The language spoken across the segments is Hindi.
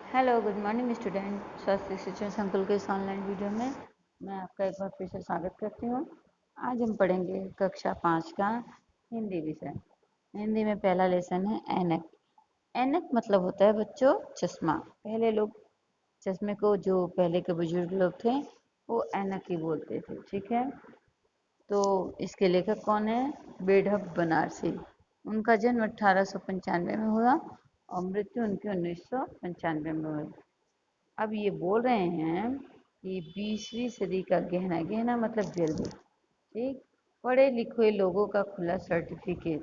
Hello good morning student. स्वास्थ्य शिक्षण संकुल के इस ऑनलाइन वीडियो में मैं आपका एक बार फिर से स्वागत करती हूँ। आज हम पढ़ेंगे कक्षा 5 का हिंदी विषय। हिंदी में पहला लेसन है ऐनक। ऐनक मतलब होता है बच्चों चश्मा। पहले लोग चश्मे को, जो पहले के बुजुर्ग लोग थे, वो ऐनक ही बोलते थे। ठीक है, तो इसके लेखक कौन है? बेढप बनारसी। उनका जन्म 1895 में हुआ और मृत्यु उनकी 1995 में हुई। अब ये बोल रहे हैं कि 20वीं सदी का गहना, गहना मतलब ज्वेलरी, ठीक, पढ़े लिखे लोगों का खुला सर्टिफिकेट,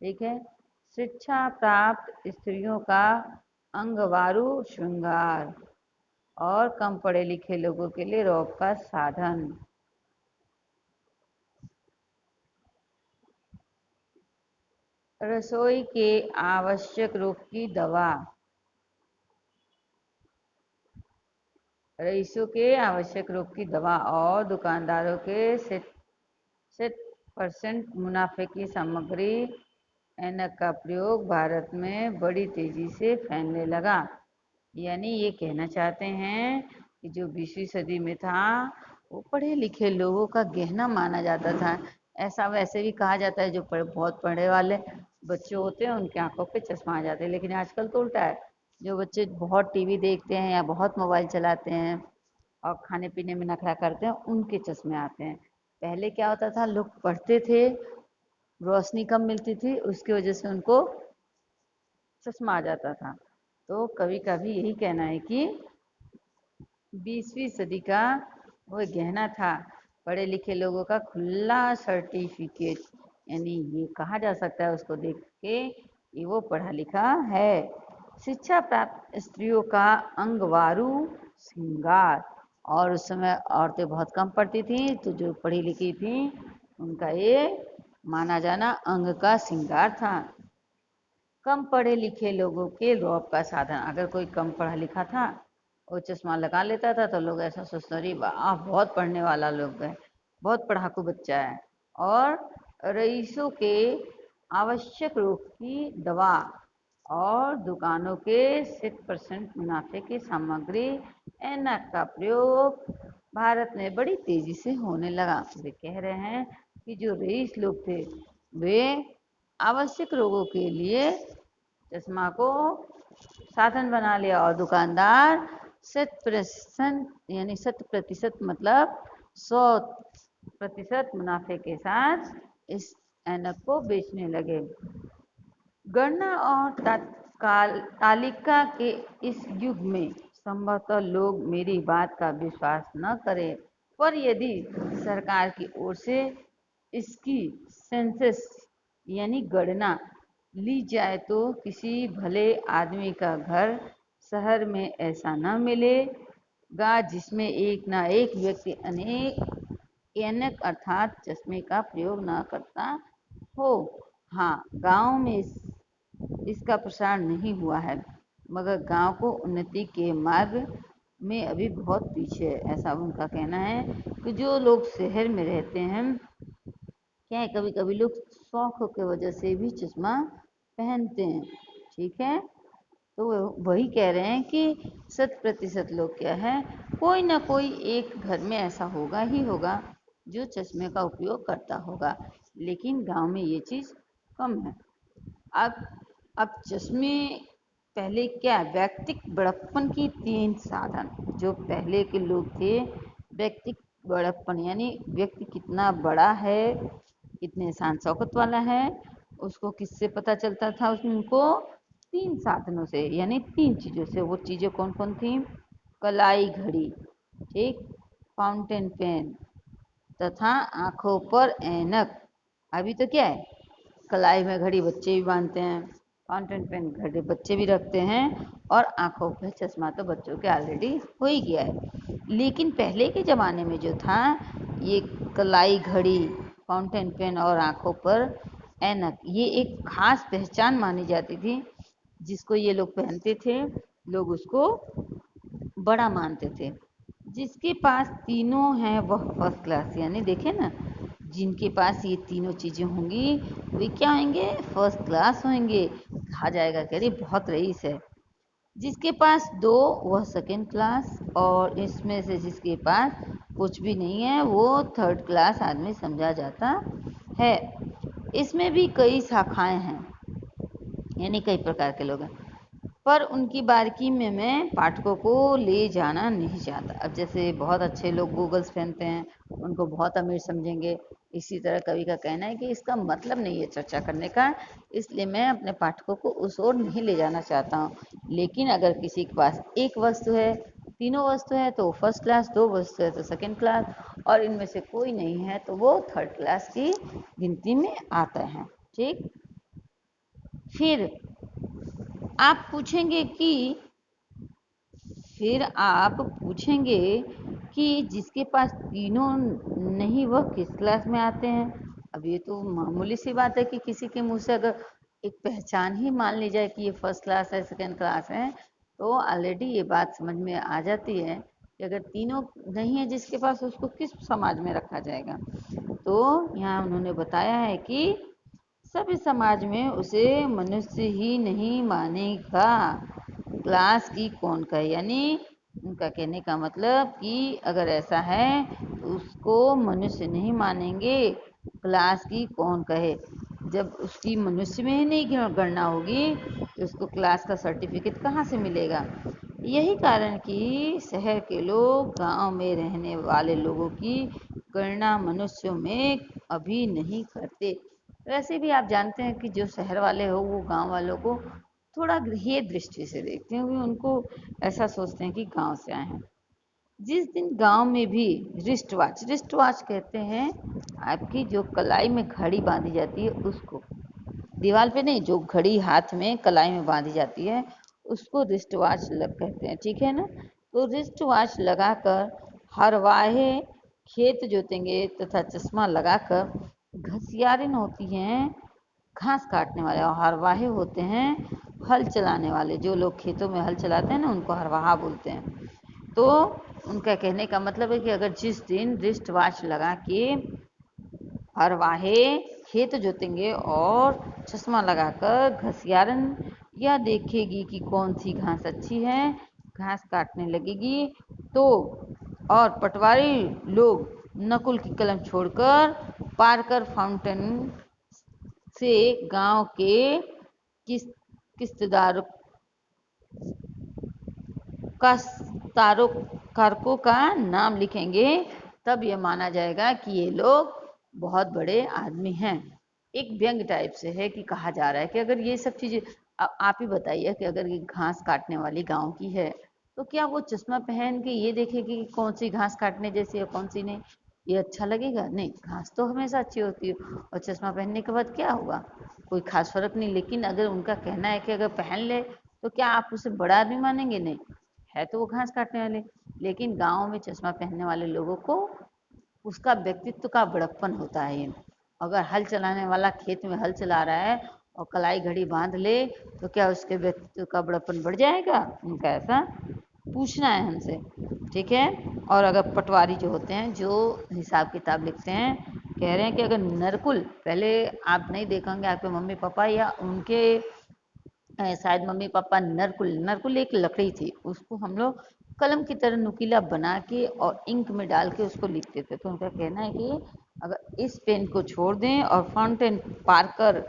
ठीक है, शिक्षा प्राप्त स्त्रियों का अंगवारू श्रृंगार और कम पढ़े लिखे लोगों के लिए रौब का साधन। रसोई के आवश्यक रोग की दवा, रईसों के आवश्यक रोग की दवा और दुकानदारों के 60% मुनाफे की सामग्री ऐनक का प्रयोग भारत में बड़ी तेजी से फैलने लगा। यानी ये कहना चाहते हैं कि जो 20वीं सदी में था वो पढ़े लिखे लोगों का गहना माना जाता था। ऐसा वैसे भी कहा जाता है जो बहुत पढ़े वाले बच्चे होते हैं उनकी आंखों पे चश्मा आ जाते हैं, लेकिन आजकल तो उल्टा है। जो बच्चे बहुत टीवी देखते हैं या बहुत मोबाइल चलाते हैं और खाने पीने में नखरा करते हैं, उनके चश्मे आते हैं। पहले क्या होता था, लोग पढ़ते थे, रोशनी कम मिलती थी, उसकी वजह से उनको चश्मा आ जाता था। तो कभी कभी यही कहना है कि 20वीं सदी का वो गहना था पढ़े लिखे लोगों का खुला सर्टिफिकेट। यानी ये कहा जा सकता है उसको देख के कि वो पढ़ा लिखा है। शिक्षा प्राप्त स्त्रियों का अंगवारू श्रृंगार, और उस समय औरतें बहुत कम पढ़ती थी, तो जो पढ़ी लिखी थी उनका ये माना जाना अंग का श्रृंगार था। कम पढ़े लिखे लोगों के रौब का साधन, अगर कोई कम पढ़ा लिखा था वो चश्मा लगा लेता था तो लोग ऐसा सोचते, अरे वाह बहुत पढ़ने वाला लोग है, बहुत पढ़ाकू बच्चा है। और रईसों के आवश्यक रोग की दवा और दुकानों के 60% मुनाफे की सामग्री ऐनक का प्रयोग भारत में बड़ी तेजी से होने लगा। वे कह रहे हैं कि जो रईस लोग थे वे आवश्यक रोगों के लिए चश्मा को साधन बना लिया और दुकानदार 100% यानी 100% मतलब 100% मुनाफे के साथ इस ऐनक को बेचने लगे। गणना और तालिका के इस युग में संभवतः लोग मेरी बात का विश्वास न करें, पर यदि सरकार की ओर से इसकी सेंसस यानी गणना ली जाए तो किसी भले आदमी का घर शहर में ऐसा न मिलेगा जिसमें एक ना एक व्यक्ति अनेक ऐनक अर्थात चश्मे का प्रयोग न करता हो। हाँ, गांव में इसका प्रसार नहीं हुआ है, मगर गांव को उन्नति के मार्ग में अभी बहुत पीछे है, ऐसा उनका कहना है। कि जो लोग शहर में रहते हैं, क्या है, कभी कभी लोग शौक की वजह से भी चश्मा पहनते हैं, ठीक है। तो वही कह रहे हैं कि 100% लोग क्या है, कोई ना कोई एक घर में ऐसा होगा ही होगा जो चश्मे का उपयोग करता होगा, लेकिन गांव में ये चीज़ कम है। अब अब चश्मे पहले क्या, व्यक्तिगत बड़प्पन की 3 साधन जो पहले के लोग थे, व्यक्तिगत बड़प्पन यानी व्यक्ति कितना बड़ा है, कितने शान शौकत वाला है, उसको किससे पता चलता था? उनको 3 साधनों से यानी 3 चीज़ों से। वो चीज़ें कौन कौन थी? कलाई घड़ी, ठीक, फाउंटेन पेन तथा आँखों पर ऐनक। अभी तो क्या है, कलाई में घड़ी बच्चे भी बांधते हैं, फाउंटेन पेन घड़ी बच्चे भी रखते हैं, और आँखों पे चश्मा तो बच्चों के ऑलरेडी हो ही गया है। लेकिन पहले के ज़माने में जो था, ये कलाई घड़ी, फाउंटेन पेन और आँखों पर ऐनक, ये एक खास पहचान मानी जाती थी। जिसको ये लोग पहनते थे, लोग उसको बड़ा मानते थे। जिसके पास तीनों हैं वह फर्स्ट क्लास, यानी देखें ना, जिनके पास ये तीनों चीज़ें होंगी वे क्या होंगे? फर्स्ट क्लास होंगे। कहा जाएगा कि अरे बहुत रईस है। जिसके पास 2 वह सेकेंड क्लास, और इसमें से जिसके पास कुछ भी नहीं है वो थर्ड क्लास आदमी समझा जाता है। इसमें भी कई शाखाएं हैं, यानी कई प्रकार के लोग हैं, पर उनकी बारीकी में मैं पाठकों को ले जाना नहीं चाहता। अब जैसे बहुत अच्छे लोग गूगल्स पहनते हैं, उनको बहुत अमीर समझेंगे, इसी तरह कवि का कहना है कि इसका मतलब नहीं है चर्चा करने का, इसलिए मैं अपने पाठकों को उस ओर नहीं ले जाना चाहता हूँ। लेकिन अगर किसी के पास एक वस्तु है, तीनों वस्तु है तो फर्स्ट क्लास, 2 वस्तु है तो सेकेंड क्लास, और इनमें से कोई नहीं है तो वो थर्ड क्लास की गिनती में आता है। ठीक, फिर आप पूछेंगे कि जिसके पास तीनों नहीं वह किस क्लास में आते हैं। अब ये तो मामूली सी बात है कि किसी के मुंह से अगर एक पहचान ही मान ली जाए कि ये फर्स्ट क्लास है, सेकेंड क्लास है, तो ऑलरेडी ये बात समझ में आ जाती है कि अगर तीनों नहीं है जिसके पास, उसको किस समाज में रखा जाएगा। तो यहाँ उन्होंने बताया है कि सभ्य समाज में उसे मनुष्य ही नहीं मानेगा, क्लास की कौन कहे। यानी उनका कहने का मतलब कि अगर ऐसा है तो उसको मनुष्य नहीं मानेंगे, क्लास की कौन कहे। जब उसकी मनुष्य में ही नहीं गणना होगी तो उसको क्लास का सर्टिफिकेट कहाँ से मिलेगा। यही कारण कि शहर के लोग गांव में रहने वाले लोगों की गणना मनुष्यों में अभी नहीं करते। वैसे भी आप जानते हैं कि जो शहर वाले हो वो गांव वालों को थोड़ा गृह दृष्टि से देखते हैं, उनको ऐसा सोचते हैं कि गांव से आए हैं। जिस दिन गांव में भी रिस्ट वॉच कहते हैं आपकी जो कलाई में घड़ी बांधी जाती है उसको, दीवार पे नहीं, जो घड़ी हाथ में कलाई में बांधी जाती है उसको रिस्ट वॉच कहते हैं। ठीक है ना। तो रिस्ट वॉच लगाकर हरवाहे खेत जोतेंगे तथा चश्मा लगाकर घसियारिन होती हैं घास काटने वाले, और हरवाहे होते हैं हल चलाने वाले। जो लोग खेतों में हल चलाते हैं ना उनको हरवाहा बोलते हैं। तो उनका कहने का मतलब है कि अगर जिस दिन रिस्ट वॉच लगा के हरवाहे खेत जोतेंगे और चश्मा लगाकर घसियारन यह देखेगी कि कौन सी घास अच्छी है, घास काटने लगेगी। तो और पटवारी लोग नकुल की कलम छोड़कर पारकर फाउंटेन से गांव के किस्तदार कारकों का नाम लिखेंगे, तब यह माना जाएगा कि ये लोग बहुत बड़े आदमी हैं। एक व्यंग टाइप से है कि कहा जा रहा है कि अगर ये सब चीजें, आप ही बताइए कि अगर ये घास काटने वाली गांव की है तो क्या वो चश्मा पहन के ये देखेगी कि कौन सी घास काटने जैसी है कौन सी नहीं, ये अच्छा लगेगा? नहीं, घास तो हमेशा अच्छी होती है, और चश्मा पहनने के बाद क्या हुआ, कोई खास फर्क नहीं। लेकिन अगर उनका कहना है कि अगर पहन ले तो क्या आप उसे बड़ा आदमी मानेंगे? नहीं, है तो वो घास काटने वाले। लेकिन गांव में चश्मा पहनने वाले लोगों को उसका व्यक्तित्व का बड़प्पन होता है। ये अगर हल चलाने वाला खेत में हल चला रहा है और कलाई घड़ी बांध ले तो क्या उसके व्यक्तित्व का बड़प्पन बढ़ जाएगा? उनका ऐसा पूछना है हमसे। ठीक है। और अगर पटवारी जो होते हैं जो हिसाब किताब लिखते हैं, कह रहे हैं कि अगर नरकुल, पहले आप नहीं देखेंगे आपके मम्मी पापा या उनके शायद मम्मी पापा नरकुल एक लकड़ी थी, उसको हम लोग कलम की तरह नुकीला बना के और इंक में डाल के उसको लिखते थे। तो उनका कहना है कि अगर इस पेन को छोड़ दें और फाउंटेन पारकर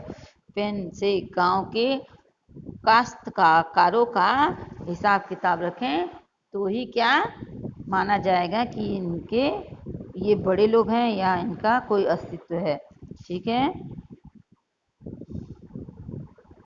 पेन से गांव के कारों का हिसाब किताब रखें तो ही क्या माना जाएगा कि इनके ये बड़े लोग हैं या इनका कोई अस्तित्व है। ठीक है।